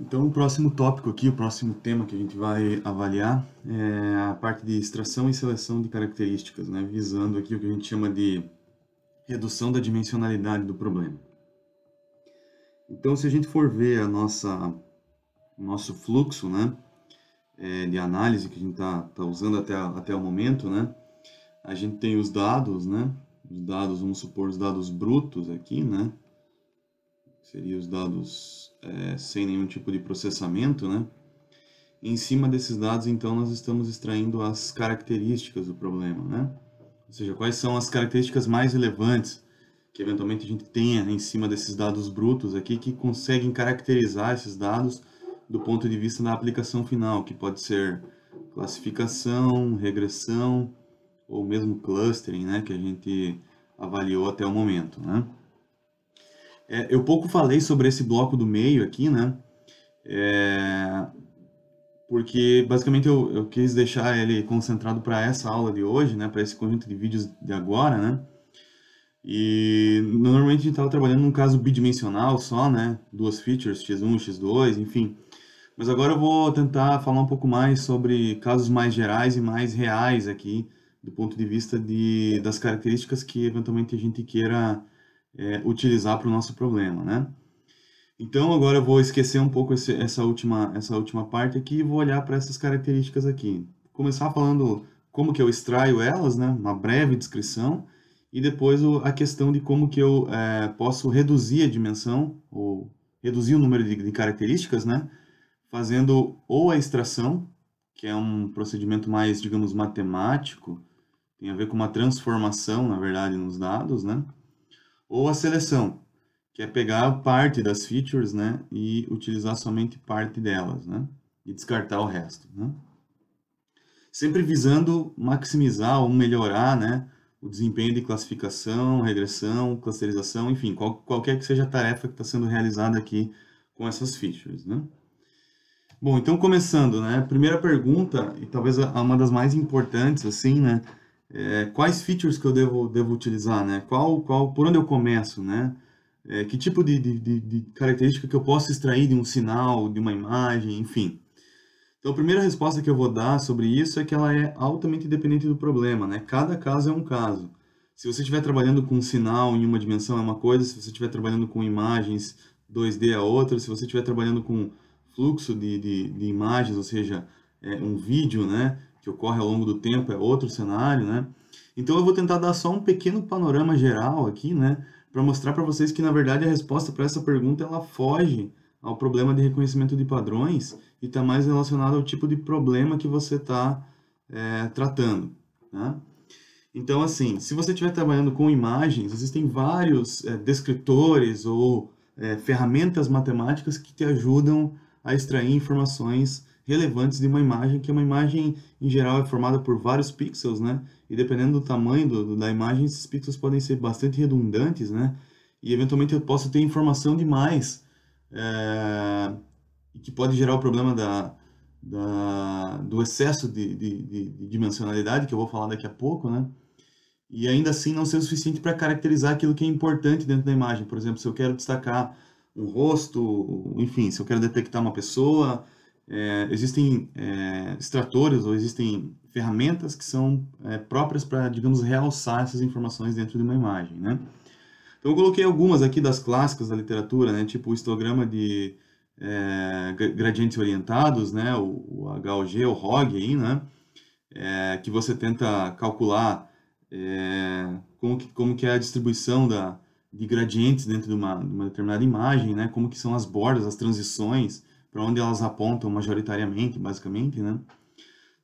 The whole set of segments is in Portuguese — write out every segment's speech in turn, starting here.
Então, o próximo tópico aqui, o próximo tema que a gente vai avaliar é a parte de extração e seleção de características, né? Visando aqui o que a gente chama de redução da dimensionalidade do problema. Então, se a gente for ver o nosso fluxo, né, de análise que a gente tá usando até o momento, né? A gente tem os dados, né? Os dados, vamos supor, os dados brutos aqui, né? Seria os dados sem nenhum tipo de processamento, né? Em cima desses dados, então, nós estamos extraindo as características do problema, né? Ou seja, quais são as características mais relevantes que eventualmente a gente tenha em cima desses dados brutos aqui que conseguem caracterizar esses dados do ponto de vista da aplicação final, que pode ser classificação, regressão ou mesmo clustering, né, que a gente avaliou até o momento, né? Eu pouco falei sobre esse bloco do meio aqui, né? É, porque basicamente eu quis deixar ele concentrado para essa aula de hoje, né, para esse conjunto de vídeos de agora, né? E normalmente a gente estava trabalhando num caso bidimensional só, né? Duas features, x1, x2, enfim. Mas agora eu vou tentar falar um pouco mais sobre casos mais gerais e mais reais aqui, do ponto de vista das características que eventualmente a gente queira utilizar para o nosso problema, né? Então agora eu vou esquecer um pouco essa última parte aqui e vou olhar para essas características aqui. Começar falando como que eu extraio elas, né? Uma breve descrição e depois a questão de como que eu posso reduzir a dimensão ou reduzir o número de características, né? Fazendo ou a extração, que é um procedimento mais, digamos, matemático, tem a ver com uma transformação, na verdade, nos dados, né? Ou a seleção, que é pegar parte das features, né, e utilizar somente parte delas, né, e descartar o resto, né. Sempre visando maximizar ou melhorar, né, o desempenho de classificação, regressão, clusterização, enfim, qualquer que seja a tarefa que está sendo realizada aqui com essas features, né. Bom, então começando, né, primeira pergunta, e talvez uma das mais importantes, assim, né, quais features que eu devo utilizar, né, por onde eu começo, né, que tipo de característica que eu posso extrair de um sinal, de uma imagem, enfim. Então, a primeira resposta que eu vou dar sobre isso é que ela é altamente dependente do problema, né? Cada caso é um caso. Se você estiver trabalhando com um sinal em uma dimensão é uma coisa, se você estiver trabalhando com imagens 2D é outra, se você estiver trabalhando com fluxo de imagens, ou seja, um vídeo, né, que ocorre ao longo do tempo é outro cenário, né? Então eu vou tentar dar só um pequeno panorama geral aqui, né, para mostrar para vocês que na verdade a resposta para essa pergunta ela foge ao problema de reconhecimento de padrões e está mais relacionado ao tipo de problema que você está tratando, né? Então, assim, se você estiver trabalhando com imagens, existem vários descritores ou ferramentas matemáticas que te ajudam a extrair informações relevantes de uma imagem, que uma imagem, em geral, é formada por vários pixels, né? E dependendo do tamanho da imagem, esses pixels podem ser bastante redundantes, né? E, eventualmente, eu posso ter informação demais, que pode gerar o problema do excesso de dimensionalidade, que eu vou falar daqui a pouco, né? E ainda assim não ser o suficiente para caracterizar aquilo que é importante dentro da imagem. Por exemplo, se eu quero destacar um rosto, enfim, se eu quero detectar uma pessoa, existem extratores ou existem ferramentas que são próprias para, digamos, realçar essas informações dentro de uma imagem, né? Então eu coloquei algumas aqui das clássicas da literatura, né? Tipo o histograma de gradientes orientados, né? O HOG, o ROG aí, né? Que você tenta calcular como que é a distribuição de gradientes dentro de uma determinada imagem, né? Como que são as bordas, as transições, para onde elas apontam majoritariamente, basicamente, né?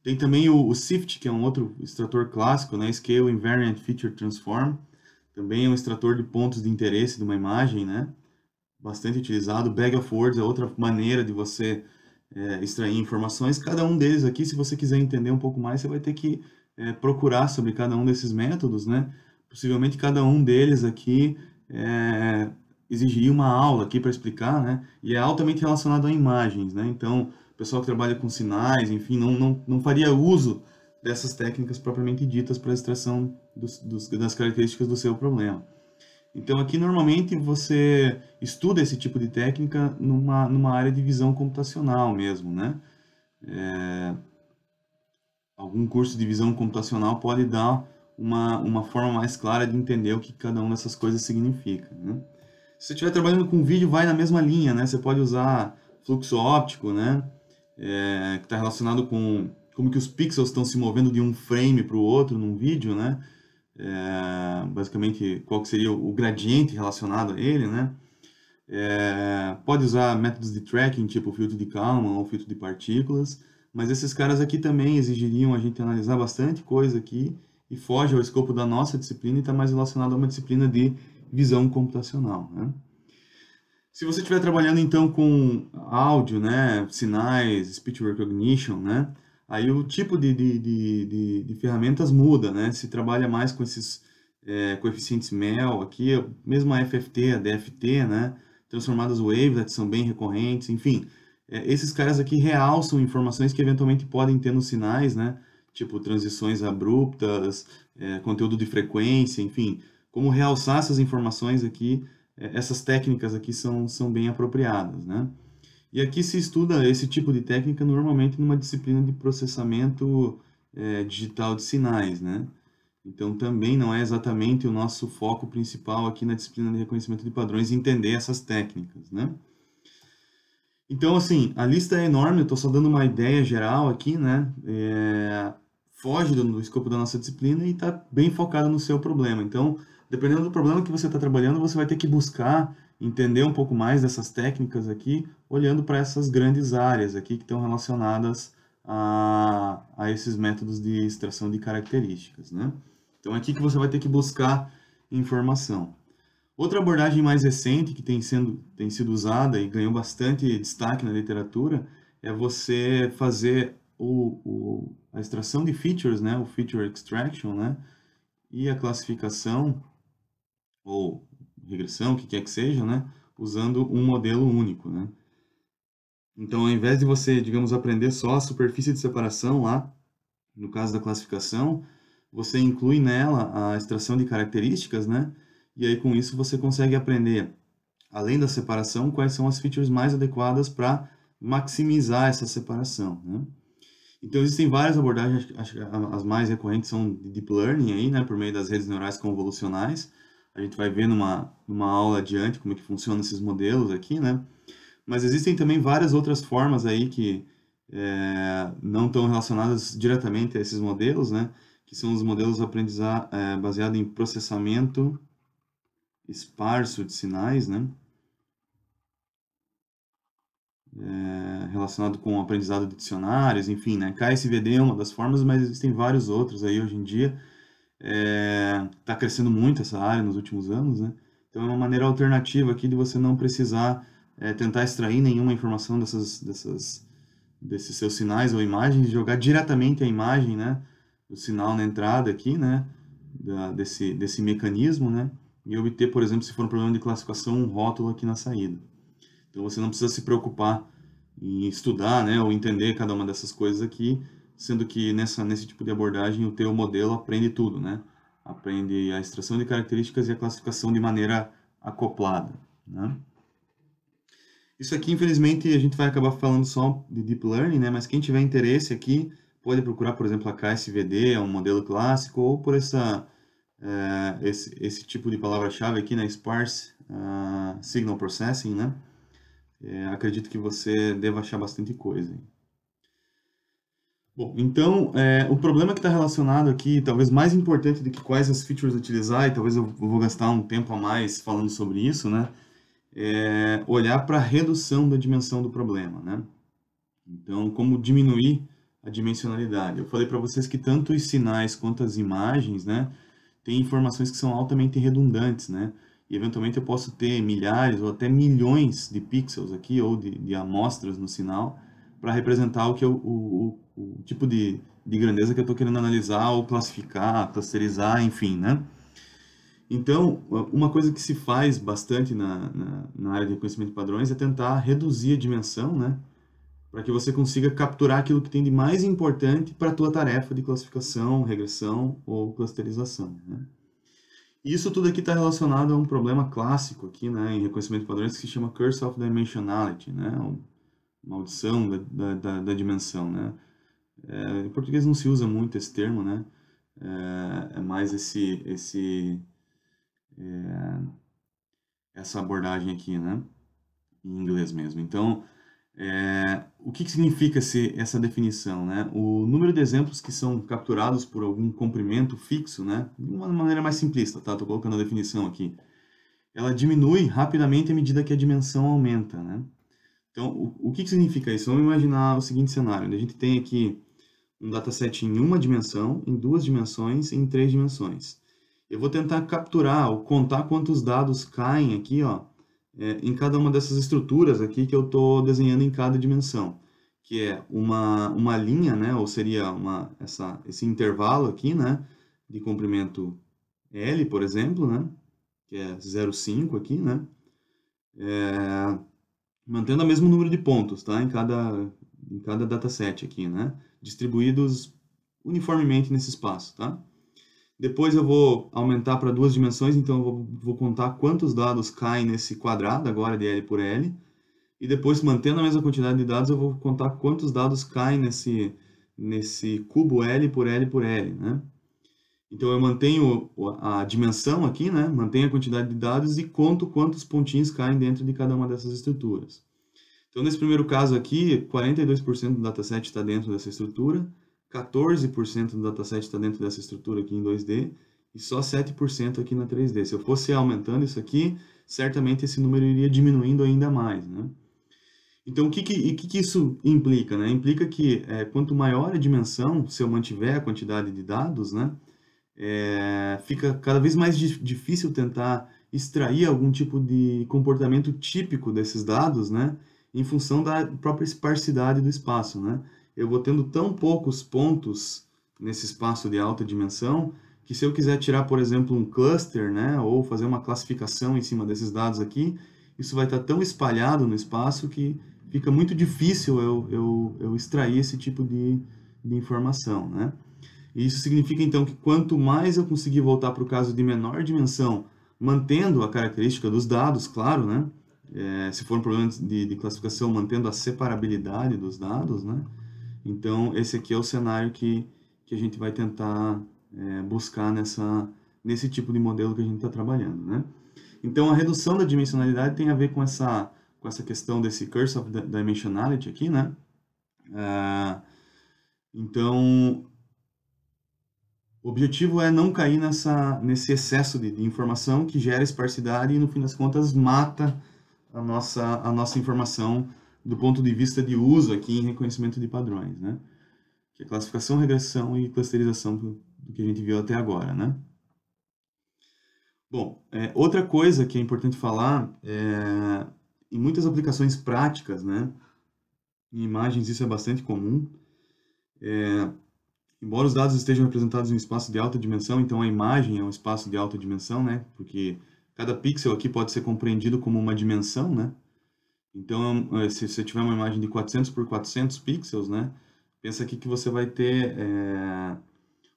Tem também o SIFT, que é um outro extrator clássico, né? Scale Invariant Feature Transform, também é um extrator de pontos de interesse de uma imagem, né? Bastante utilizado. Bag of Words é outra maneira de você extrair informações. Cada um deles aqui, se você quiser entender um pouco mais, você vai ter que procurar sobre cada um desses métodos, né? Possivelmente cada um deles aqui exigiria uma aula aqui para explicar, né? E é altamente relacionado a imagens, né? Então, o pessoal que trabalha com sinais, enfim, não faria uso dessas técnicas propriamente ditas para a extração das características do seu problema. Então, aqui, normalmente, você estuda esse tipo de técnica numa área de visão computacional mesmo, né? Algum curso de visão computacional pode dar uma forma mais clara de entender o que cada uma dessas coisas significa, né? Se você estiver trabalhando com vídeo, vai na mesma linha, né? Você pode usar fluxo óptico, né? Que está relacionado com como que os pixels estão se movendo de um frame para o outro num vídeo, né? Basicamente, qual que seria o gradiente relacionado a ele, né? Pode usar métodos de tracking, tipo filtro de Kalman ou filtro de partículas, mas esses caras aqui também exigiriam a gente analisar bastante coisa aqui e foge ao escopo da nossa disciplina e está mais relacionado a uma disciplina de visão computacional, né? Se você estiver trabalhando então com áudio, né, sinais, speech recognition, né, aí o tipo de ferramentas muda, né? Se trabalha mais com esses coeficientes MEL aqui, mesmo a FFT, a DFT, né, transformadas wavelet são bem recorrentes, enfim, esses caras aqui realçam informações que eventualmente podem ter nos sinais, né, tipo transições abruptas, conteúdo de frequência, enfim, como realçar essas informações aqui, essas técnicas aqui são bem apropriadas, né? E aqui se estuda esse tipo de técnica normalmente numa disciplina de processamento digital de sinais, né? Então também não é exatamente o nosso foco principal aqui na disciplina de reconhecimento de padrões entender essas técnicas, né? Então, assim, a lista é enorme, eu estou só dando uma ideia geral aqui, né? Foge do escopo da nossa disciplina e está bem focada no seu problema. Então, dependendo do problema que você está trabalhando, você vai ter que buscar entender um pouco mais dessas técnicas aqui, olhando para essas grandes áreas aqui que estão relacionadas a esses métodos de extração de características, né? Então, é aqui que você vai ter que buscar informação. Outra abordagem mais recente que tem sido usada e ganhou bastante destaque na literatura é você fazer a extração de features, né, o feature extraction, né, e a classificação ou regressão, o que quer que seja, né, usando um modelo único, né. Então, ao invés de você, digamos, aprender só a superfície de separação lá, no caso da classificação, você inclui nela a extração de características, né, e aí com isso você consegue aprender, além da separação, quais são as features mais adequadas para maximizar essa separação, né? Então, existem várias abordagens, acho que as mais recorrentes são de Deep Learning, aí, né, por meio das redes neurais convolucionais. A gente vai ver numa aula adiante como é que funcionam esses modelos aqui, né? Mas existem também várias outras formas aí que não estão relacionadas diretamente a esses modelos, né? Que são os modelos baseados em processamento esparso de sinais, né? Relacionado com o aprendizado de dicionários, enfim, né? KSVD é uma das formas, mas existem vários outros aí hoje em dia. Está crescendo muito essa área nos últimos anos, né? Então é uma maneira alternativa aqui de você não precisar tentar extrair nenhuma informação desses seus sinais ou imagens e jogar diretamente a imagem, né? O sinal na entrada aqui, né? Desse mecanismo, né? E obter, por exemplo, se for um problema de classificação, um rótulo aqui na saída. Então você não precisa se preocupar em estudar, né, ou entender cada uma dessas coisas aqui, sendo que nesse tipo de abordagem o teu modelo aprende tudo, né? Aprende a extração de características e a classificação de maneira acoplada, né? Isso aqui, infelizmente, a gente vai acabar falando só de Deep Learning, né? Mas quem tiver interesse aqui pode procurar, por exemplo, a KSVD, é um modelo clássico, ou por esse tipo de palavra-chave aqui, né? Sparse Signal Processing, né? Acredito que você deva achar bastante coisa. Bom, então, o problema que está relacionado aqui, talvez mais importante do que quais as features utilizar, e talvez eu vou gastar um tempo a mais falando sobre isso, né? É olhar para a redução da dimensão do problema, né? Então, como diminuir a dimensionalidade? Eu falei para vocês que tanto os sinais quanto as imagens, né, têm informações que são altamente redundantes, né? E eventualmente eu posso ter milhares ou até milhões de pixels aqui, ou de amostras no sinal, para representar o que o tipo de grandeza que eu estou querendo analisar, ou classificar, clusterizar, enfim, né? Então, uma coisa que se faz bastante na área de reconhecimento de padrões é tentar reduzir a dimensão, né? Para que você consiga capturar aquilo que tem de mais importante para a tua tarefa de classificação, regressão ou clusterização, né? E isso tudo aqui está relacionado a um problema clássico aqui, né, em reconhecimento de padrões, que se chama Curse of Dimensionality, né, maldição da dimensão, né. Em português não se usa muito esse termo, né, é mais essa abordagem aqui, né, em inglês mesmo. Então, o que significa essa definição, né? O número de exemplos que são capturados por algum comprimento fixo, né? De uma maneira mais simplista, tá? Estou colocando a definição aqui. Ela diminui rapidamente à medida que a dimensão aumenta, né? Então, o que significa isso? Vamos imaginar o seguinte cenário, onde a gente tem aqui um dataset em uma dimensão, em duas dimensões e em três dimensões. Eu vou tentar capturar ou contar quantos dados caem aqui, ó, em cada uma dessas estruturas aqui que eu estou desenhando em cada dimensão, que é uma linha, né, ou seria esse intervalo aqui, né, de comprimento L, por exemplo, né, que é 0,5 aqui, né, mantendo o mesmo número de pontos, tá, em cada dataset aqui, né, distribuídos uniformemente nesse espaço, tá. Depois eu vou aumentar para duas dimensões, então eu vou contar quantos dados caem nesse quadrado agora de L por L. E depois, mantendo a mesma quantidade de dados, eu vou contar quantos dados caem nesse cubo L por L por L, né? Então eu mantenho a dimensão aqui, né? Mantenho a quantidade de dados e conto quantos pontinhos caem dentro de cada uma dessas estruturas. Então, nesse primeiro caso aqui, 42% do dataset está dentro dessa estrutura, 14% do dataset está dentro dessa estrutura aqui em 2D, e só 7% aqui na 3D. Se eu fosse aumentando isso aqui, certamente esse número iria diminuindo ainda mais, né? Então, o que isso implica, né? Implica que quanto maior a dimensão, se eu mantiver a quantidade de dados, né? Fica cada vez mais difícil tentar extrair algum tipo de comportamento típico desses dados, né? Em função da própria esparsidade do espaço, né? Eu vou tendo tão poucos pontos nesse espaço de alta dimensão que se eu quiser tirar, por exemplo, um cluster, né? Ou fazer uma classificação em cima desses dados aqui, isso vai estar tão espalhado no espaço que fica muito difícil eu extrair esse tipo de informação, né? E isso significa, então, que quanto mais eu conseguir voltar para o caso de menor dimensão, mantendo a característica dos dados, claro, né? Se for um problema de classificação, mantendo a separabilidade dos dados, né? Então, esse aqui é o cenário que a gente vai tentar buscar nesse tipo de modelo que a gente está trabalhando, né? Então, a redução da dimensionalidade tem a ver com essa questão desse Curse of Dimensionality aqui, né? Então, o objetivo é não cair nesse excesso de informação que gera esparsidade e, no fim das contas, mata a nossa informação do ponto de vista de uso aqui em reconhecimento de padrões, né? Que é classificação, regressão e clusterização do que a gente viu até agora, né? Bom, outra coisa que é importante falar, em muitas aplicações práticas, né? Em imagens isso é bastante comum. Embora os dados estejam representados em um espaço de alta dimensão, então a imagem é um espaço de alta dimensão, né? Porque cada pixel aqui pode ser compreendido como uma dimensão, né? Então, se você tiver uma imagem de 400 por 400 pixels, né? Pensa aqui que você vai ter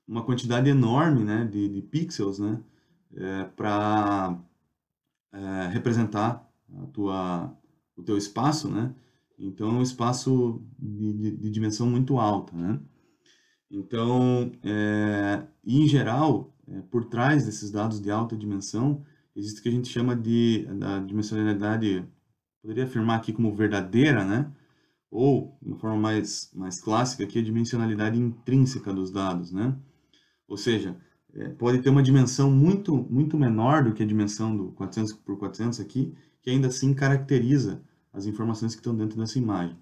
uma quantidade enorme, né, de pixels, né? Para representar o teu espaço, né? Então, é um espaço de dimensão muito alta, né? Então, em geral, por trás desses dados de alta dimensão, existe o que a gente chama da dimensionalidade, poderia afirmar aqui como verdadeira, né? Ou, de uma forma mais clássica, aqui, a dimensionalidade intrínseca dos dados, né? Ou seja, pode ter uma dimensão muito, muito menor do que a dimensão do 400 por 400 aqui, que ainda assim caracteriza as informações que estão dentro dessa imagem.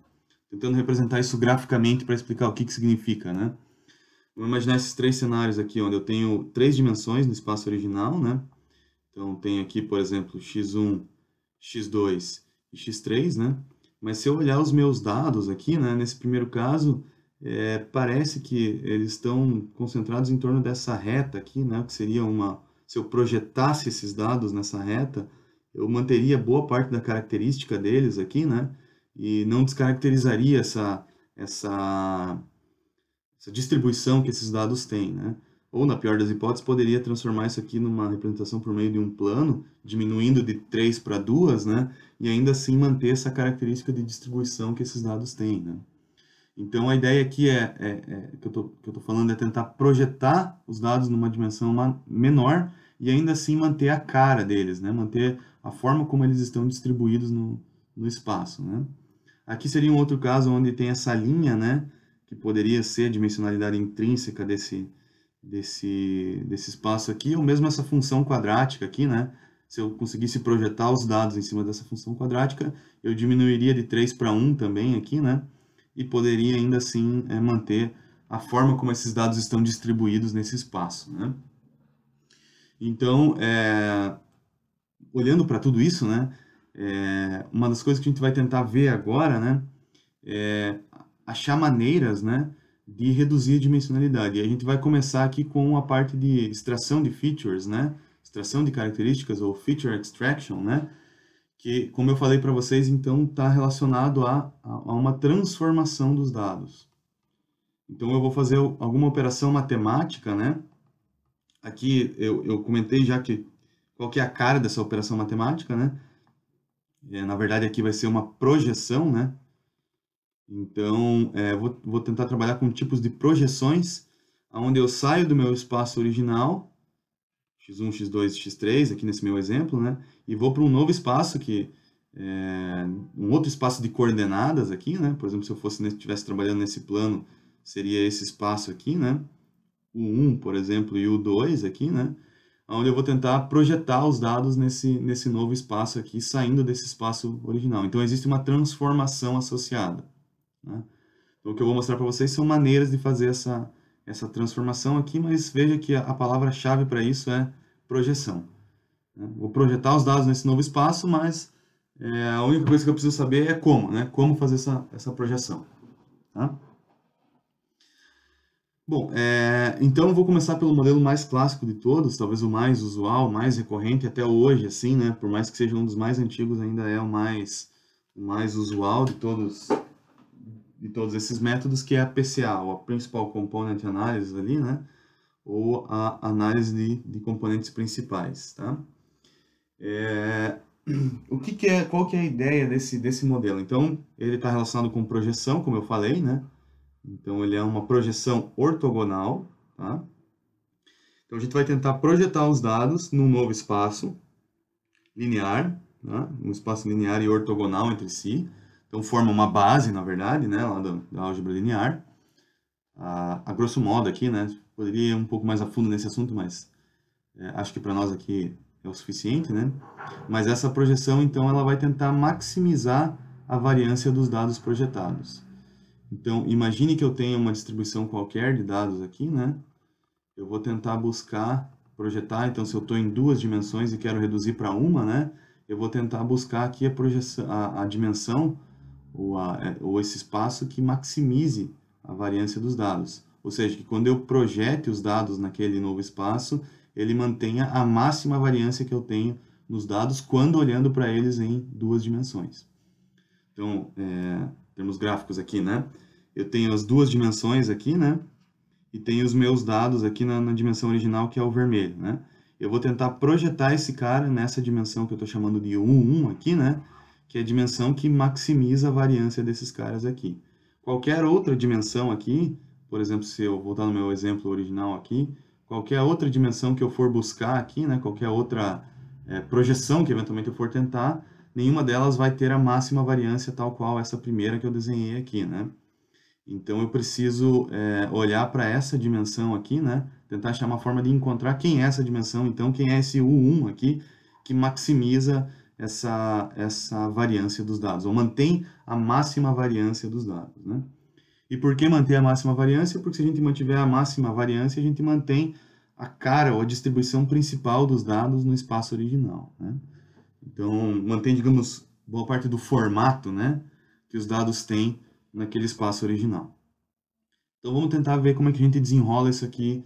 Tentando representar isso graficamente para explicar o que significa, né? Vamos imaginar esses três cenários aqui, onde eu tenho três dimensões no espaço original, né? Então, tenho aqui, por exemplo, x1, x2 e x3, né? Mas se eu olhar os meus dados aqui, né, nesse primeiro caso, parece que eles estão concentrados em torno dessa reta aqui, né? Que seria se eu projetasse esses dados nessa reta, eu manteria boa parte da característica deles aqui, né? E não descaracterizaria essa distribuição que esses dados têm, né? ou na pior das hipóteses, poderia transformar isso aqui numa representação por meio de um plano, diminuindo de 3 para 2, né? E ainda assim manter essa característica de distribuição que esses dados têm, né? Então, a ideia aqui que eu tô falando é tentar projetar os dados numa dimensão menor e ainda assim manter a cara deles, né? Manter a forma como eles estão distribuídos no espaço, né? Aqui seria um outro caso onde tem essa linha, né? Que poderia ser a dimensionalidade intrínseca desse espaço aqui, ou mesmo essa função quadrática aqui, né? Se eu conseguisse projetar os dados em cima dessa função quadrática, eu diminuiria de 3 para 1 também aqui, né? E poderia ainda assim manter a forma como esses dados estão distribuídos nesse espaço, né? Então, olhando para tudo isso, né? Uma das coisas que a gente vai tentar ver agora, né? É achar maneiras, né? De reduzir a dimensionalidade. E a gente vai começar aqui com a parte de extração de features, né? Extração de características ou feature extraction, né? Que, como eu falei para vocês, então está relacionado a uma transformação dos dados. Então, eu vou fazer alguma operação matemática, né? Aqui eu comentei já qual que é a cara dessa operação matemática, né? Na verdade, aqui vai ser uma projeção, né? Então, vou tentar trabalhar com tipos de projeções, onde eu saio do meu espaço original, x1, x2, x3, aqui nesse meu exemplo, né? E vou para um novo espaço, que é um outro espaço de coordenadas aqui, né? Por exemplo, se eu estivesse trabalhando nesse plano, seria esse espaço aqui, né? O 1, por exemplo, e o 2 aqui, né? Onde eu vou tentar projetar os dados nesse novo espaço aqui, saindo desse espaço original. Então, existe uma transformação associada, né? Então, o que eu vou mostrar para vocês são maneiras de fazer essa transformação aqui, mas veja que a palavra-chave para isso é projeção, né? Vou projetar os dados nesse novo espaço, mas a única coisa que eu preciso saber é como, né? Como fazer essa projeção, tá? Bom, então eu vou começar pelo modelo mais clássico de todos, talvez o mais usual, mais recorrente até hoje, assim, né? Por mais que seja um dos mais antigos, ainda é o mais usual de todos esses métodos, que é a PCA, ou a Principal Component Analysis ali, né? Ou a análise de componentes principais, tá? Qual que é a ideia desse modelo? Então, ele está relacionado com projeção, como eu falei, né? Então, ele é uma projeção ortogonal, tá? Então, a gente vai tentar projetar os dados num novo espaço linear, tá? Um espaço linear e ortogonal entre si. Então, forma uma base, na verdade, né? Lá da álgebra linear. A grosso modo aqui, né? Poderia ir um pouco mais a fundo nesse assunto, mas acho que para nós aqui é o suficiente, né? Mas essa projeção, então, ela vai tentar maximizar a variância dos dados projetados. Então, imagine que eu tenha uma distribuição qualquer de dados aqui, né? Eu vou tentar buscar, projetar, então se eu estou em 2 dimensões e quero reduzir para uma, né? Eu vou tentar buscar aqui a projeção, a dimensão ou esse espaço que maximize a variância dos dados. Ou seja, que quando eu projete os dados naquele novo espaço, ele mantenha a máxima variância que eu tenho nos dados quando olhando para eles em 2 dimensões. Então, temos gráficos aqui, né? Eu tenho as 2 dimensões aqui, né? E tenho os meus dados aqui na dimensão original, que é o vermelho, né? Eu vou tentar projetar esse cara nessa dimensão que eu estou chamando de 1, 1 aqui, né? Que é a dimensão que maximiza a variância desses caras aqui. Qualquer outra dimensão aqui, por exemplo, se eu voltar no meu exemplo original aqui, qualquer outra dimensão que eu for buscar aqui, né? Qualquer outra projeção que eventualmente eu for tentar, nenhuma delas vai ter a máxima variância tal qual essa primeira que eu desenhei aqui, né? Então, eu preciso olhar para essa dimensão aqui, né? Tentar achar uma forma de encontrar quem é essa dimensão, então, quem é esse U1 aqui, que maximiza essa variância dos dados, ou mantém a máxima variância dos dados, né? E por que manter a máxima variância? Porque se a gente mantiver a máxima variância, a gente mantém a cara ou a distribuição principal dos dados no espaço original, né? Então, mantém, digamos, boa parte do formato, né, que os dados têm naquele espaço original. Então, vamos tentar ver como é que a gente desenrola isso aqui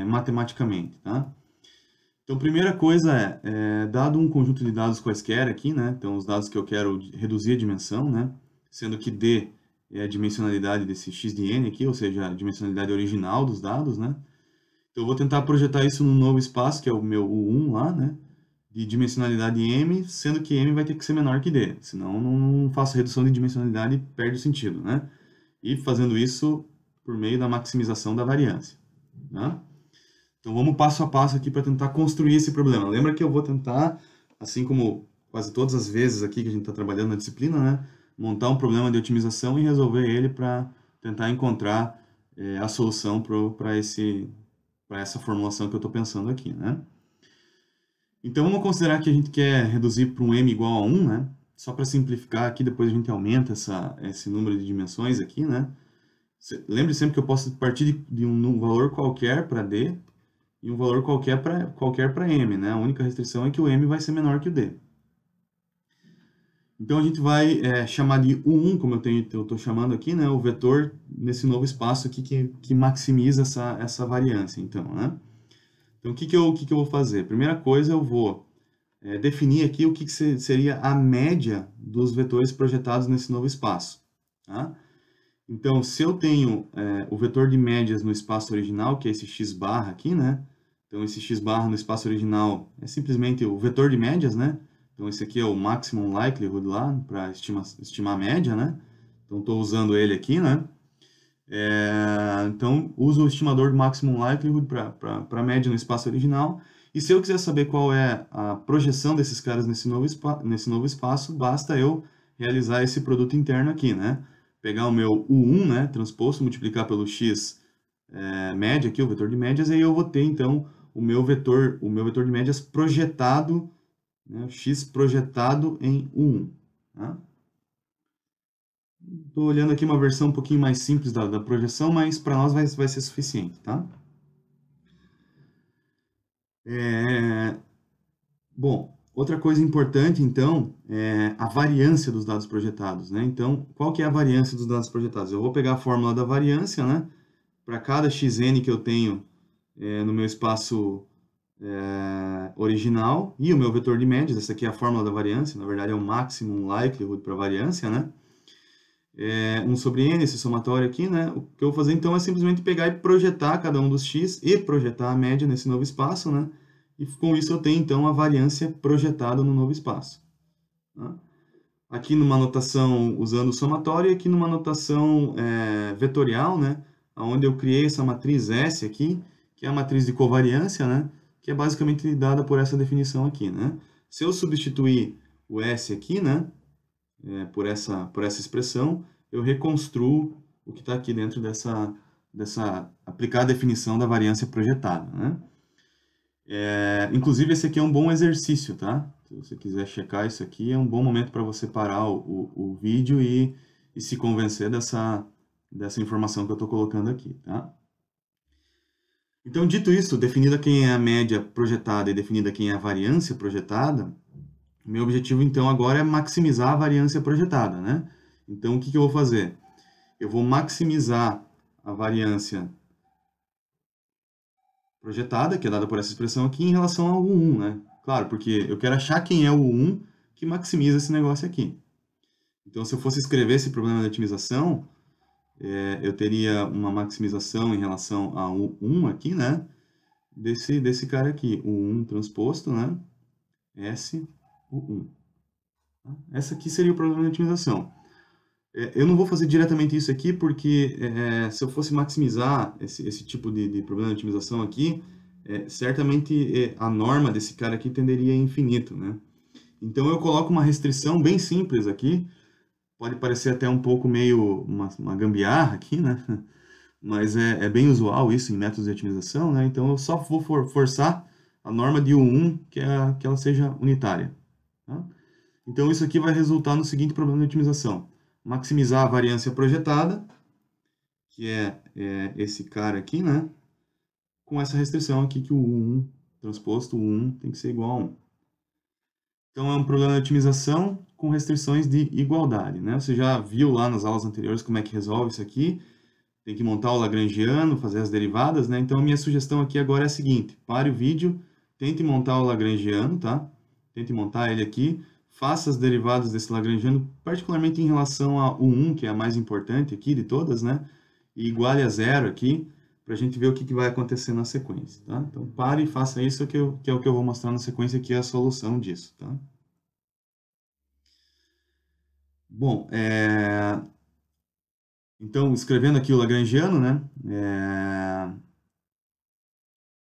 matematicamente, tá? Então, primeira coisa dado um conjunto de dados quaisquer aqui, né, então os dados que eu quero reduzir a dimensão, né, sendo que D é a dimensionalidade desse x de n aqui, ou seja, a dimensionalidade original dos dados, né, Então eu vou tentar projetar isso num novo espaço, que é o meu U1 lá, né? De dimensionalidade M, sendo que M vai ter que ser menor que D, senão não faço redução de dimensionalidade e perde o sentido, né? E fazendo isso por meio da maximização da variância, né? Então vamos passo a passo aqui para tentar construir esse problema. Lembra que eu vou tentar, assim como quase todas as vezes aqui que a gente está trabalhando na disciplina, né? Montar um problema de otimização e resolver ele para tentar encontrar a solução para essa formulação que eu estou pensando aqui, né? Então vamos considerar que a gente quer reduzir para um m igual a 1, né? Só para simplificar aqui, depois a gente aumenta esse número de dimensões aqui, né? Lembre sempre que eu posso partir de um valor qualquer para D e um valor qualquer para M, né? A única restrição é que o M vai ser menor que o D. Então a gente vai chamar de U1, como eu estou chamando aqui, né? O vetor nesse novo espaço aqui que maximiza essa variância, então, né? Então o que eu vou fazer? Primeira coisa, eu vou definir aqui o que seria a média dos vetores projetados nesse novo espaço, tá? Então, se eu tenho o vetor de médias no espaço original, que é esse x barra aqui, né? Então, esse x barra no espaço original é simplesmente o vetor de médias, né? Então, esse aqui é o maximum likelihood lá, para estimar a média, né? Então, estou usando ele aqui, né? Então, uso o estimador do maximum likelihood para a média no espaço original. E se eu quiser saber qual é a projeção desses caras nesse novo espaço, basta eu realizar esse produto interno aqui, né? Pegar o meu U1, né, transposto, multiplicar pelo x média aqui, o vetor de médias, e aí eu vou ter, então, o meu vetor de médias projetado, né, x projetado em U1. Tá? Estou olhando aqui uma versão um pouquinho mais simples da projeção, mas para nós vai ser suficiente, tá? Bom, outra coisa importante, então, é a variância dos dados projetados, né? Então, qual que é a variância dos dados projetados? Eu vou pegar a fórmula da variância, né? Para cada xn que eu tenho no meu espaço original e o meu vetor de médias, essa aqui é a fórmula da variância, na verdade é o maximum likelihood para variância, né? 1 sobre n, esse somatório aqui, né? O que eu vou fazer, então, é simplesmente pegar e projetar cada um dos x e projetar a média nesse novo espaço, né? E com isso eu tenho, então, a variância projetada no novo espaço. Tá? Aqui numa notação usando o somatório e aqui numa notação vetorial, né? Onde eu criei essa matriz S aqui, que é a matriz de covariância, né? Que é basicamente dada por essa definição aqui, né? Se eu substituir o S aqui, né? Por essa expressão, eu reconstruo o que está aqui dentro aplicar a definição da variância projetada, né? Inclusive, esse aqui é um bom exercício, tá? Se você quiser checar isso aqui, é um bom momento para você parar o vídeo e se convencer dessa informação que eu estou colocando aqui, tá? Então, dito isso, definida quem é a média projetada e definida quem é a variância projetada, meu objetivo, então, agora é maximizar a variância projetada, né? Então, o que eu vou fazer? Eu vou maximizar a variância projetada, que é dada por essa expressão aqui, em relação ao U1, né? Claro, porque eu quero achar quem é o U1 que maximiza esse negócio aqui. Então, se eu fosse escrever esse problema de otimização, eu teria uma maximização em relação a U1 aqui, né? Desse cara aqui, U1 transposto, né? S, U1. Essa aqui seria o problema de otimização. Eu não vou fazer diretamente isso aqui, porque se eu fosse maximizar esse tipo de problema de otimização aqui, certamente a norma desse cara aqui tenderia a infinito, né? Então eu coloco uma restrição bem simples aqui, pode parecer até um pouco meio uma gambiarra aqui, né? Mas é bem usual isso em métodos de otimização, né? Então eu só vou forçar a norma de U1 que ela seja unitária, tá? Então isso aqui vai resultar no seguinte problema de otimização: maximizar a variância projetada, que é esse cara aqui, né? Com essa restrição aqui que o U1 transposto, o U1 tem que ser igual a 1. Então é um problema de otimização com restrições de igualdade, né? Você já viu lá nas aulas anteriores como é que resolve isso aqui. Tem que montar o Lagrangiano, fazer as derivadas, né? Então a minha sugestão aqui agora é a seguinte: pare o vídeo, tente montar o Lagrangiano, tá? Tente montar ele aqui. Faça as derivadas desse Lagrangiano, particularmente em relação a U1, que é a mais importante aqui de todas, né? E iguale a zero aqui, para a gente ver o que vai acontecer na sequência, tá? Então, pare e faça isso, que é o que eu vou mostrar na sequência, que é a solução disso, tá? Bom, então, escrevendo aqui o lagrangiano, né?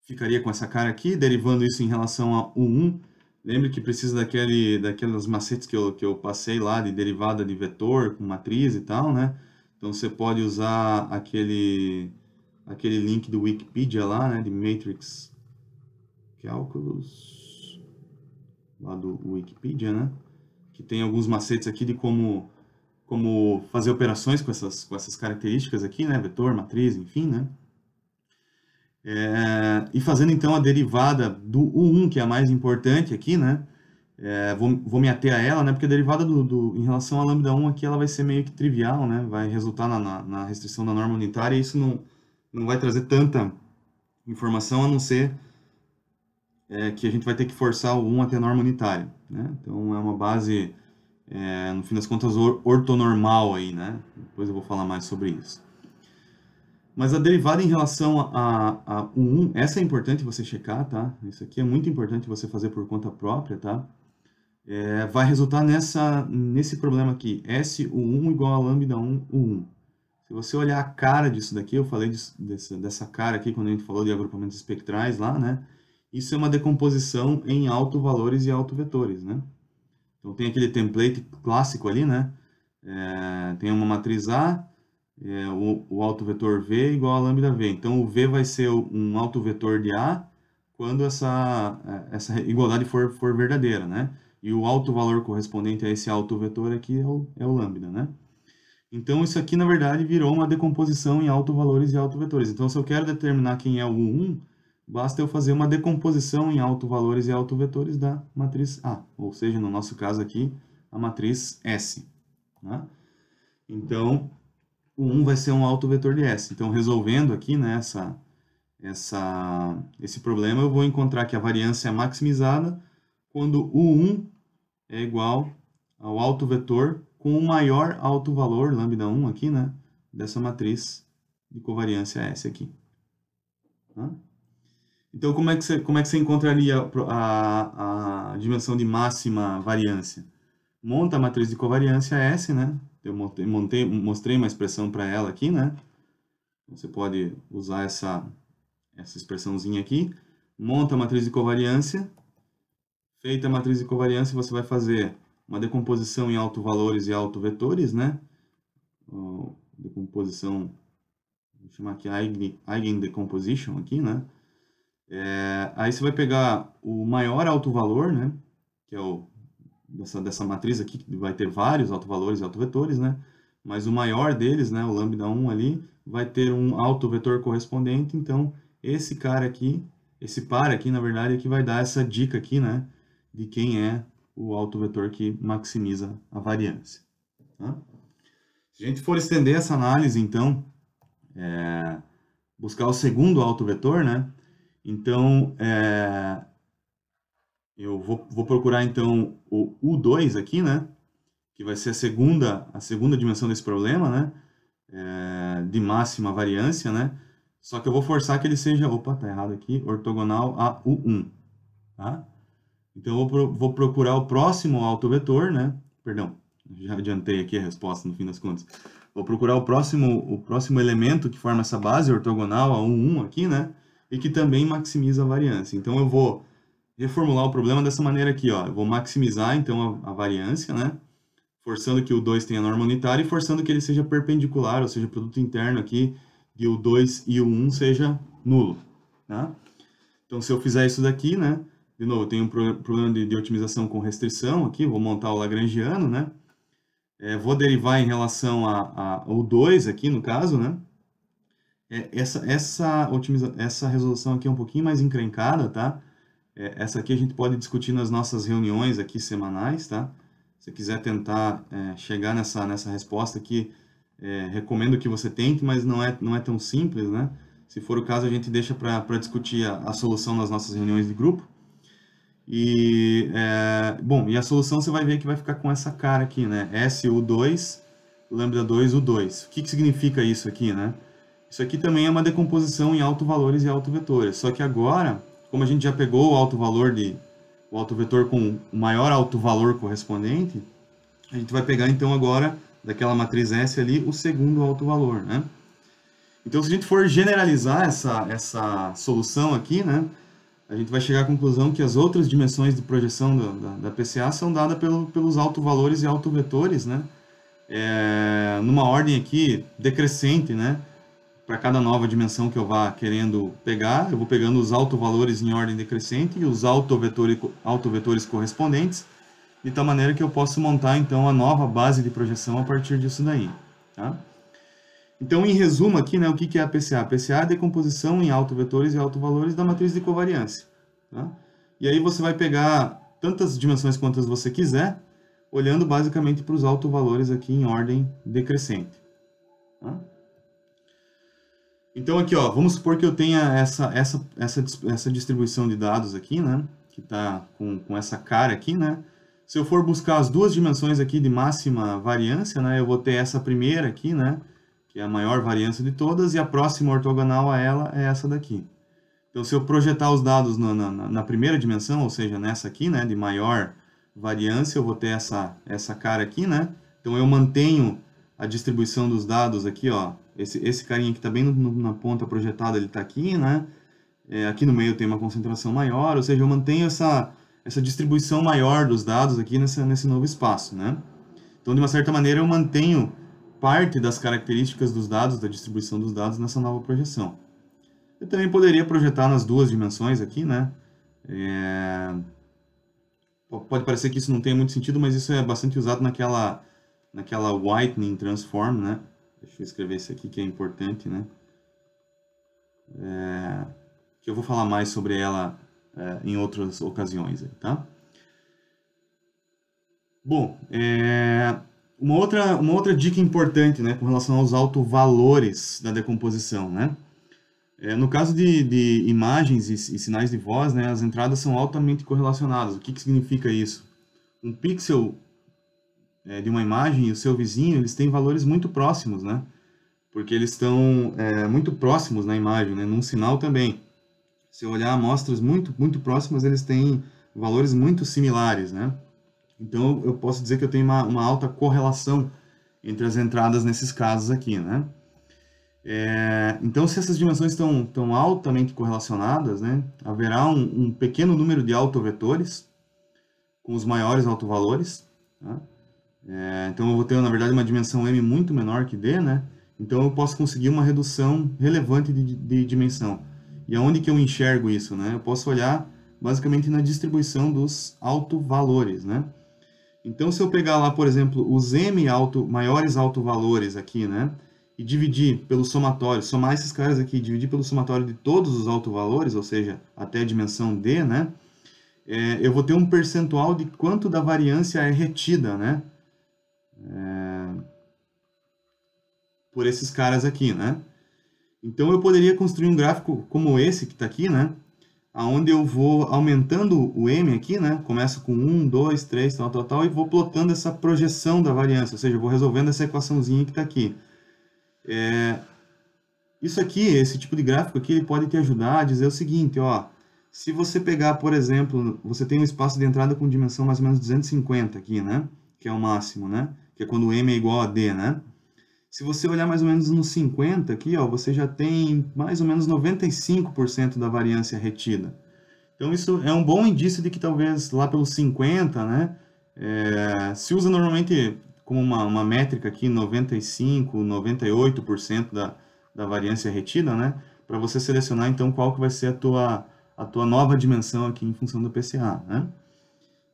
Ficaria com essa cara aqui, derivando isso em relação a U1. Lembre que precisa daquelas macetes que eu passei lá, de derivada de vetor, com matriz e tal, né? Então, você pode usar aquele link do Wikipedia lá, né? De Matrix Calculus, lá do Wikipedia, né? Que tem alguns macetes aqui de como fazer operações com essas características aqui, né? Vetor, matriz, enfim, né? E fazendo então a derivada do U1, que é a mais importante aqui, né? Vou me ater a ela, né? Porque a derivada em relação a lambda 1 aqui, ela vai ser meio que trivial, né? Vai resultar na restrição da norma unitária, e isso não vai trazer tanta informação, a não ser que a gente vai ter que forçar o 1 até a norma unitária, né? Então, é uma base, no fim das contas, ortonormal aí, né? Depois eu vou falar mais sobre isso. Mas a derivada em relação a U1, essa é importante você checar, tá? Isso aqui é muito importante você fazer por conta própria, tá? Vai resultar nesse problema aqui, SU1 igual a lambda 1 U1. Se você olhar a cara disso daqui, eu falei dessa cara aqui quando a gente falou de agrupamentos espectrais lá, né? Isso é uma decomposição em autovalores e autovetores, né? Então tem aquele template clássico ali, né? Tem uma matriz A, o autovetor V igual a lambda V. Então, o V vai ser um autovetor de A quando essa igualdade for verdadeira, né? E o autovalor correspondente a esse autovetor aqui é o lambda, né? Então, isso aqui, na verdade, virou uma decomposição em autovalores e autovetores. Então, se eu quero determinar quem é o U1, basta eu fazer uma decomposição em autovalores e autovetores da matriz A. Ou seja, no nosso caso aqui, a matriz S, né? Então, o 1 vai ser um autovetor de S. Então, resolvendo aqui, né, esse problema, eu vou encontrar que a variância é maximizada quando o 1 é igual ao autovetor com o maior autovalor, lambda 1 aqui, né, dessa matriz de covariância S aqui. Tá? Então, como é que você encontraria a dimensão de máxima variância? Monta a matriz de covariância S, né? Eu mostrei uma expressão para ela aqui, né? Você pode usar essa expressãozinha aqui. Monta a matriz de covariância. Feita a matriz de covariância, você vai fazer uma decomposição em autovalores e autovetores, né? Decomposição, vou chamar aqui eigendecomposition aqui, né? Aí você vai pegar o maior autovalor, né? Que é dessa matriz aqui, que vai ter vários autovalores e autovetores, né? Mas o maior deles, né, o lambda 1 ali, vai ter um autovetor correspondente. Então, esse cara aqui, esse par aqui, na verdade, é que vai dar essa dica aqui, né, de quem é o autovetor que maximiza a variância. Tá? Se a gente for estender essa análise, então, buscar o segundo autovetor, né? Então, eu vou procurar, então, o U2 aqui, né? Que vai ser a segunda dimensão desse problema, né? De máxima variância, né? Só que eu vou forçar que ele seja, opa, tá errado aqui, ortogonal a U1, tá? Então, eu vou procurar o próximo autovetor, né? Perdão, já adiantei aqui a resposta no fim das contas. Vou procurar o próximo elemento que forma essa base ortogonal a U1 aqui, né? E que também maximiza a variância. Então, eu vou reformular o problema dessa maneira aqui, ó. Eu vou maximizar, então, a variância, né? Forçando que o 2 tenha norma unitária e forçando que ele seja perpendicular, ou seja, o produto interno aqui de U2 e U1 seja nulo, tá? Então, se eu fizer isso daqui, né? De novo, eu tenho um problema de otimização com restrição aqui, vou montar o lagrangiano, né? Vou derivar em relação ao 2 aqui, no caso, né? Essa resolução aqui é um pouquinho mais encrencada, tá? Essa aqui a gente pode discutir nas nossas reuniões aqui semanais, tá? Se quiser tentar chegar nessa resposta aqui, recomendo que você tente, mas não é tão simples, né? Se for o caso, a gente deixa para discutir a solução nas nossas reuniões de grupo. Bom, e a solução você vai ver que vai ficar com essa cara aqui, né? SU2, lambda 2, U2. O que significa isso aqui, né? Isso aqui também é uma decomposição em autovalores e autovetores. Só que agora, como a gente já pegou o o autovetor com o maior autovalor correspondente, a gente vai pegar então agora, daquela matriz S ali, o segundo autovalor, né? Então, se a gente for generalizar essa solução aqui, né, a gente vai chegar à conclusão que as outras dimensões de projeção da PCA são dadas pelos autovalores e autovetores, né, numa ordem aqui decrescente, né, para cada nova dimensão que eu vá querendo pegar, eu vou pegando os autovalores em ordem decrescente e os autovetores correspondentes, de tal maneira que eu posso montar então a nova base de projeção a partir disso daí, tá? Então, em resumo aqui, né, o que é a PCA? A PCA é a decomposição em autovetores e autovalores da matriz de covariância, tá? E aí você vai pegar tantas dimensões quantas você quiser, olhando basicamente para os autovalores aqui em ordem decrescente, tá? Então aqui, ó, vamos supor que eu tenha essa distribuição de dados aqui, né, que está com essa cara aqui, né? Se eu for buscar as duas dimensões aqui de máxima variância, né, eu vou ter essa primeira aqui, né, que é a maior variância de todas, e a próxima ortogonal a ela é essa daqui. Então, se eu projetar os dados na primeira dimensão, ou seja, nessa aqui, né, de maior variância, eu vou ter essa cara aqui, né? Então, eu mantenho a distribuição dos dados aqui, ó. Esse carinha que está bem na ponta projetada, ele está aqui, né? Aqui no meio tem uma concentração maior, ou seja, eu mantenho essa distribuição maior dos dados aqui nesse novo espaço, né? Então, de uma certa maneira, eu mantenho parte das características dos dados, da distribuição dos dados nessa nova projeção. Eu também poderia projetar nas duas dimensões aqui, né? Pode parecer que isso não tem muito sentido, mas isso é bastante usado naquela whitening transform, né? Deixa eu escrever isso aqui que é importante, né? Que eu vou falar mais sobre ela em outras ocasiões, tá? Bom, uma outra dica importante, né, com relação aos autovalores da decomposição, né? No caso de imagens e sinais de voz, né, as entradas são altamente correlacionadas. O que significa isso? Um pixel de uma imagem e o seu vizinho, eles têm valores muito próximos, né? Porque eles estão muito próximos na imagem, né? Num sinal também. Se eu olhar amostras muito próximas, eles têm valores muito similares, né? Então, eu posso dizer que eu tenho uma alta correlação entre as entradas nesses casos aqui, né? Então, se essas dimensões estão altamente correlacionadas, né, haverá um pequeno número de autovetores com os maiores autovalores, tá? Então, eu vou ter, na verdade, uma dimensão M muito menor que D, né? Então, eu posso conseguir uma redução relevante de dimensão. E aonde que eu enxergo isso, né? Eu posso olhar, basicamente, na distribuição dos autovalores, né? Então, se eu pegar lá, por exemplo, os maiores autovalores aqui, né? E dividir pelo somatório, somar esses caras aqui, dividir pelo somatório de todos os autovalores, ou seja, até a dimensão D, né? Eu vou ter um percentual de quanto da variância é retida, né? Por esses caras aqui, né? Então, eu poderia construir um gráfico como esse que está aqui, né? Onde eu vou aumentando o M aqui, né? Começo com 1, 2, 3, tal, e vou plotando essa projeção da variância, ou seja, eu vou resolvendo essa equaçãozinha que está aqui. Isso aqui, esse tipo de gráfico aqui, ele pode te ajudar a dizer o seguinte, ó, se você pegar, por exemplo, você tem um espaço de entrada com dimensão mais ou menos 250 aqui, né, que é o máximo, né, que é quando o M é igual a D, né, se você olhar mais ou menos no 50 aqui, ó, você já tem mais ou menos 95% da variância retida. Então, isso é um bom indício de que talvez lá pelos 50, né, se usa normalmente como uma métrica aqui, 95%, 98% da variância retida, né? Para você selecionar, então, qual que vai ser a tua nova dimensão aqui em função do PCA, né?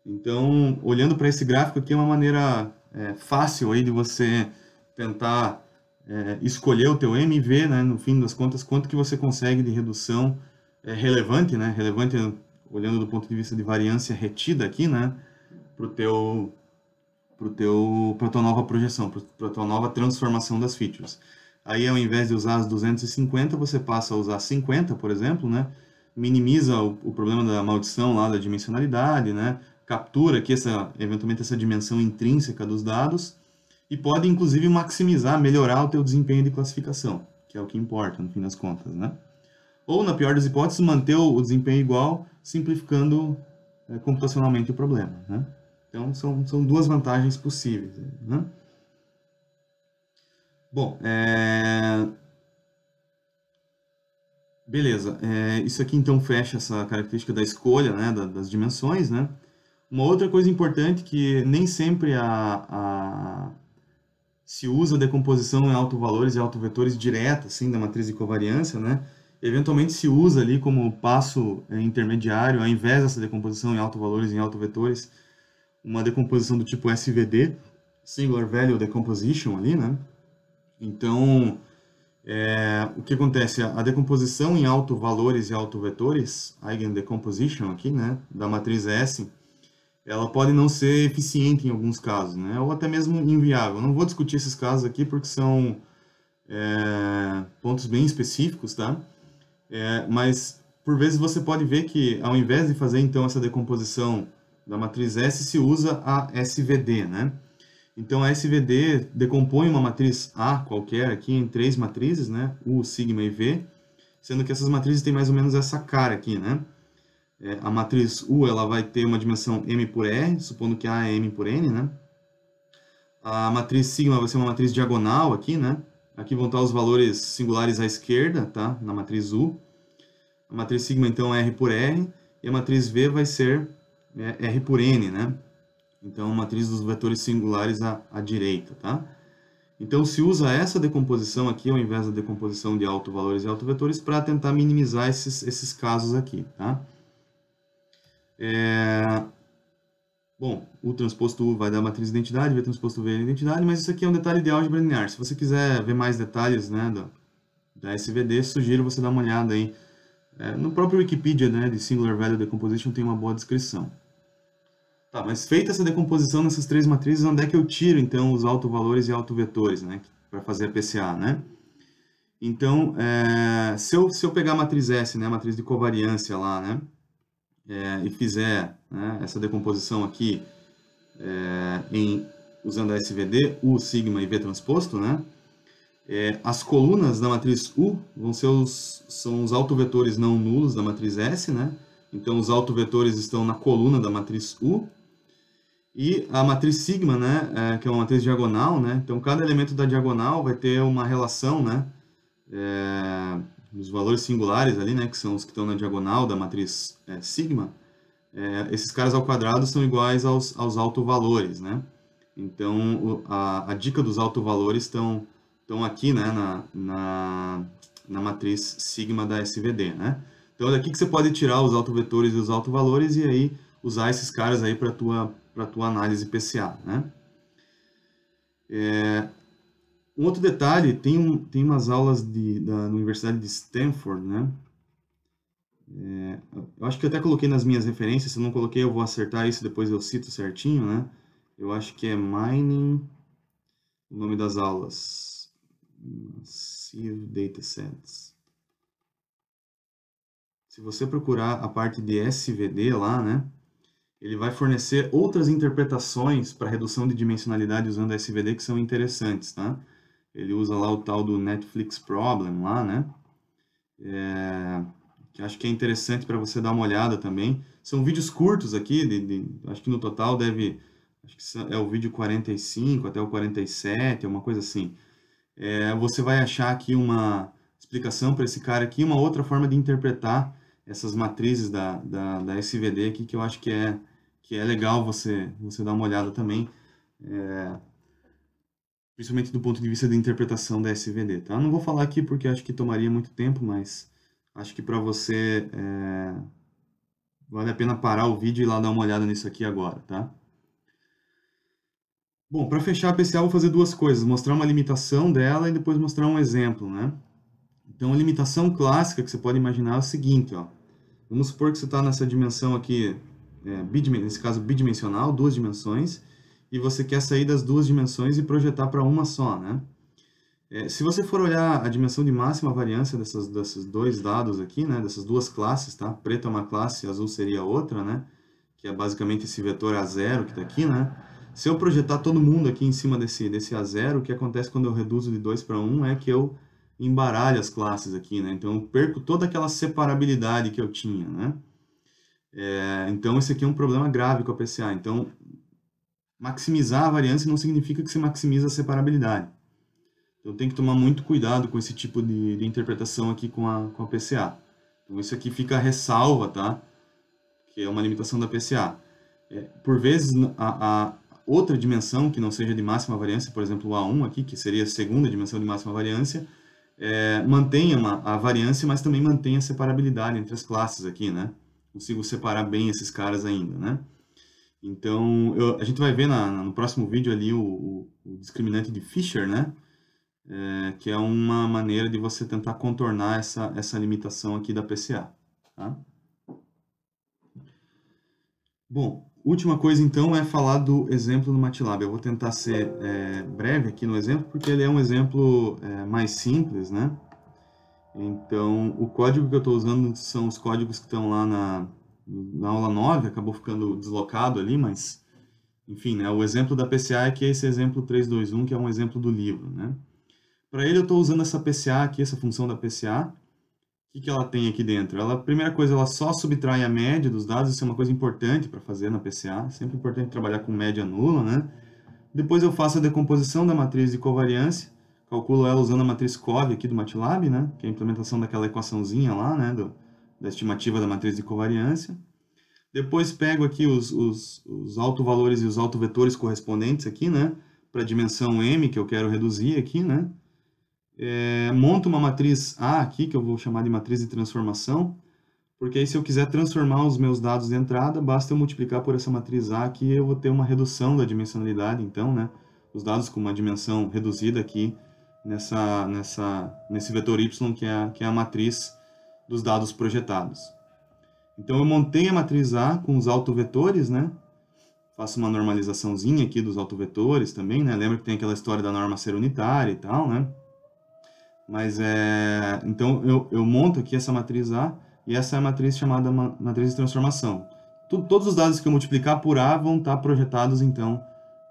Então, olhando para esse gráfico aqui, é uma maneira fácil aí de você tentar escolher o teu M e ver, né, no fim das contas, quanto que você consegue de redução relevante, né? Relevante olhando do ponto de vista de variância retida aqui, né? Para tua nova projeção, para tua nova transformação das features. Aí, ao invés de usar as 250, você passa a usar 50, por exemplo, né? Minimiza o problema da maldição lá da dimensionalidade, né? Captura aqui eventualmente essa dimensão intrínseca dos dados e pode, inclusive, maximizar, melhorar o teu desempenho de classificação. que é o que importa no fim das contas, né? Ou, na pior das hipóteses, manter o desempenho igual, simplificando computacionalmente o problema, né? Então, são duas vantagens possíveis, né? Bom, beleza. Isso aqui, então, fecha essa característica da escolha, né, das dimensões, né? Uma outra coisa importante que nem sempre se usa a decomposição em autovalores e autovetores direta, assim, da matriz de covariância, né? Eventualmente se usa ali como passo intermediário, ao invés dessa decomposição em autovalores e em autovetores, uma decomposição do tipo SVD, Singular Value Decomposition ali, né? Então, o que acontece? A decomposição em autovalores e autovetores, Eigendecomposition aqui, né, da matriz S, ela pode não ser eficiente em alguns casos, né, ou até mesmo inviável. Não vou discutir esses casos aqui porque são pontos bem específicos, tá? Mas, por vezes, você pode ver que, ao invés de fazer, então, essa decomposição da matriz S, se usa a SVD, né? Então, a SVD decompõe uma matriz A qualquer aqui em 3 matrizes, né? U, sigma e V, sendo que essas matrizes têm mais ou menos essa cara aqui, né? A matriz U, ela vai ter uma dimensão M por R, supondo que A é M por N, né? A matriz sigma vai ser uma matriz diagonal aqui, né? Aqui vão estar os valores singulares à esquerda, tá? Na matriz U. A matriz sigma, então, é R por R, e a matriz V vai ser R por N, né? Então, a matriz dos vetores singulares à direita, tá? Então, se usa essa decomposição aqui, ao invés da decomposição de autovalores e autovetores, para tentar minimizar esses casos aqui, tá? Bom, o transposto U vai dar a matriz de identidade, V transposto V é identidade, mas isso aqui é um detalhe de álgebra linear. Se você quiser ver mais detalhes, né, da SVD, sugiro você dar uma olhada aí. No próprio Wikipedia, né, de Singular Value Decomposition tem uma boa descrição. Tá, mas feita essa decomposição nessas 3 matrizes, onde é que eu tiro, então, os autovalores e autovetores, né, para fazer a PCA, né? Então, se eu pegar a matriz S, né, a matriz de covariância lá, né, e fizer, né, essa decomposição aqui usando a SVD, U, sigma e V transposto, né, as colunas da matriz U são os autovetores não nulos da matriz S, né? Então, os autovetores estão na coluna da matriz U. E a matriz sigma, né, que é uma matriz diagonal, né? Então, cada elemento da diagonal vai ter uma relação, né, dos valores singulares ali, né, que são os que estão na diagonal da matriz sigma. Esses caras ao quadrado são iguais aos autovalores, né? Então, a dica dos autovalores estão aqui, né, na matriz sigma da SVD, né? Então, é daqui que você pode tirar os autovetores e os autovalores e aí usar esses caras aí para tua análise PCA, né? Um outro detalhe, tem umas aulas da Universidade de Stanford, né? Eu acho que eu até coloquei nas minhas referências, se eu não coloquei eu vou acertar isso, depois eu cito certinho, né? Eu acho que é Mining, o nome das aulas. Massive Datasets. Se você procurar a parte de SVD lá, né? Ele vai fornecer outras interpretações para redução de dimensionalidade usando SVD que são interessantes, tá? Ele usa lá o tal do Netflix Problem lá, né? Que acho que é interessante para você dar uma olhada também. São vídeos curtos aqui, acho que no total acho que é o vídeo 45 até o 47, uma coisa assim. Você vai achar aqui uma explicação para esse cara aqui, uma outra forma de interpretar essas matrizes da SVD aqui, que eu acho que é legal você dar uma olhada também, principalmente do ponto de vista da interpretação da SVD, tá? Não vou falar aqui porque acho que tomaria muito tempo, mas acho que para você vale a pena parar o vídeo e ir lá dar uma olhada nisso aqui agora, tá? Bom, para fechar a PCA, eu vou fazer duas coisas, mostrar uma limitação dela e depois mostrar um exemplo, né? Então, a limitação clássica que você pode imaginar é o seguinte, ó. Vamos supor que você está nessa dimensão aqui, nesse caso bidimensional, 2 dimensões, e você quer sair das 2 dimensões e projetar para uma só, né? Se você for olhar a dimensão de máxima variância desses 2 dados aqui, né, dessas 2 classes, tá? Preto é uma classe, azul seria outra, né? Que é basicamente esse vetor A0 que está aqui, né? Se eu projetar todo mundo aqui em cima desse A0, o que acontece quando eu reduzo de 2 para 1 é que eu embaralha as classes aqui, né? Então eu perco toda aquela separabilidade que eu tinha, né? Então esse aqui é um problema grave com a PCA. Então maximizar a variância não significa que você maximiza a separabilidade. Então tem que tomar muito cuidado com esse tipo de interpretação aqui com a PCA. Então isso aqui fica a ressalva, tá? Que é uma limitação da PCA. Por vezes, a outra dimensão que não seja de máxima variância, por exemplo, o A1 aqui, que seria a segunda dimensão de máxima variância, mantenha a variância, mas também mantém a separabilidade entre as classes aqui, né? Consigo separar bem esses caras ainda, né? Então, a gente vai ver no próximo vídeo ali o discriminante de Fisher, né? Que é uma maneira de você tentar contornar essa limitação aqui da PCA, tá? Bom, última coisa então é falar do exemplo no MATLAB. Eu vou tentar ser breve aqui no exemplo, porque ele é um exemplo mais simples, né? Então, o código que eu estou usando são os códigos que estão lá na aula 9, acabou ficando deslocado ali, mas, enfim, né? O exemplo da PCA é que é esse exemplo 321, que é um exemplo do livro, né? Para ele eu estou usando essa PCA aqui, essa função da PCA. O que ela tem aqui dentro? Primeira coisa, ela só subtrai a média dos dados, isso é uma coisa importante para fazer na PCA, sempre importante trabalhar com média nula, né? Depois eu faço a decomposição da matriz de covariância, calculo ela usando a matriz COV aqui do MATLAB, né? Que é a implementação daquela equaçãozinha lá, né? Da estimativa da matriz de covariância. Depois pego aqui os autovalores e os autovetores correspondentes aqui, né? Para a dimensão M, que eu quero reduzir aqui, né? Monto uma matriz A aqui, que eu vou chamar de matriz de transformação, porque aí se eu quiser transformar os meus dados de entrada, basta eu multiplicar por essa matriz A aqui e eu vou ter uma redução da dimensionalidade, então, né? Os dados com uma dimensão reduzida aqui nesse vetor Y, que é a matriz dos dados projetados. Então eu montei a matriz A com os autovetores, né? Faço uma normalizaçãozinha aqui dos autovetores também, né? Lembra que tem aquela história da norma ser unitária e tal, né? Mas então eu monto aqui essa matriz A e essa é a matriz chamada matriz de transformação. Todos os dados que eu multiplicar por A vão estar projetados então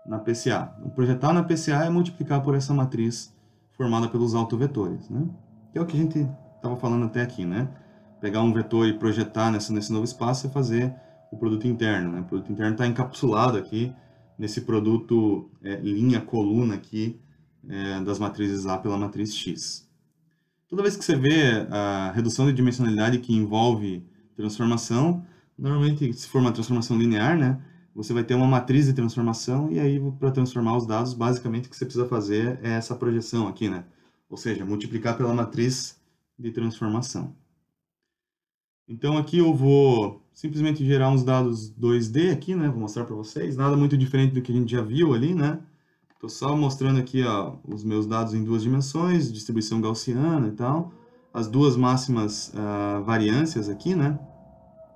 na PCA. Então, projetar na PCA é multiplicar por essa matriz formada pelos autovetores, né? Que é o que a gente estava falando até aqui, né? Pegar um vetor e projetar nesse novo espaço é fazer o produto interno, né? O produto interno está encapsulado aqui nesse produto linha-coluna aqui das matrizes A pela matriz X. Toda vez que você vê a redução de dimensionalidade que envolve transformação, normalmente, se for uma transformação linear, né, você vai ter uma matriz de transformação e aí, para transformar os dados, basicamente o que você precisa fazer é essa projeção aqui, né? Ou seja, multiplicar pela matriz de transformação. Então, aqui eu vou simplesmente gerar uns dados 2D aqui, né? Vou mostrar para vocês. Nada muito diferente do que a gente já viu ali, né? Estou só mostrando aqui ó, os meus dados em duas dimensões, distribuição gaussiana e tal. As duas máximas variâncias aqui, né?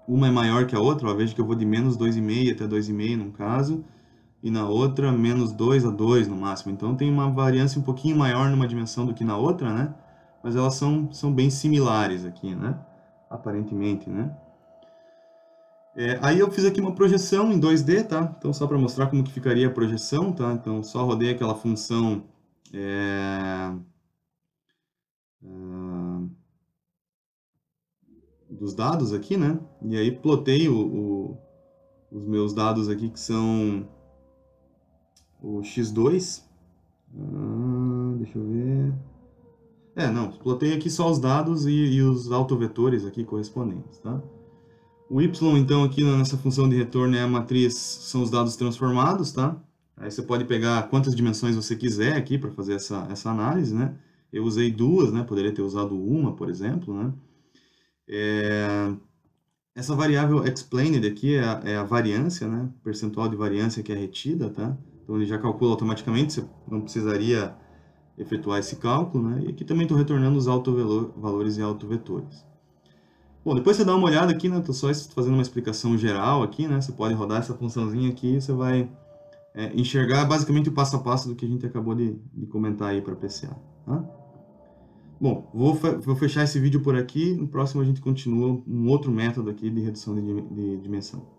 Uma é maior que a outra, ó, veja que eu vou de menos 2,5 até 2,5 num caso, e na outra menos 2 a 2 no máximo. Então tem uma variância um pouquinho maior numa dimensão do que na outra, né? Mas elas são bem similares aqui, né? Aparentemente, né? Aí eu fiz aqui uma projeção em 2D, tá? Então, só para mostrar como que ficaria a projeção, tá? Então, só rodei aquela função dos dados aqui, né? E aí plotei os meus dados aqui, que são o x2. Deixa eu ver... não, plotei aqui só os dados e os autovetores aqui correspondentes, tá? O y, então, aqui nessa função de retorno é a matriz, são os dados transformados, tá? Aí você pode pegar quantas dimensões você quiser aqui para fazer essa análise, né? Eu usei duas, né? Poderia ter usado uma, por exemplo, né? Essa variável explained aqui é a variância, né? Percentual de variância que é retida, tá? Então ele já calcula automaticamente, você não precisaria efetuar esse cálculo, né? E aqui também estou retornando os autovalores e autovetores. Bom, depois você dá uma olhada aqui, né? Estou só fazendo uma explicação geral aqui, né? Você pode rodar essa funçãozinha aqui e você vai enxergar basicamente o passo a passo do que a gente acabou de comentar aí para PCA, tá? Bom, vou fechar esse vídeo por aqui. No próximo a gente continua um outro método aqui de redução de dimensão.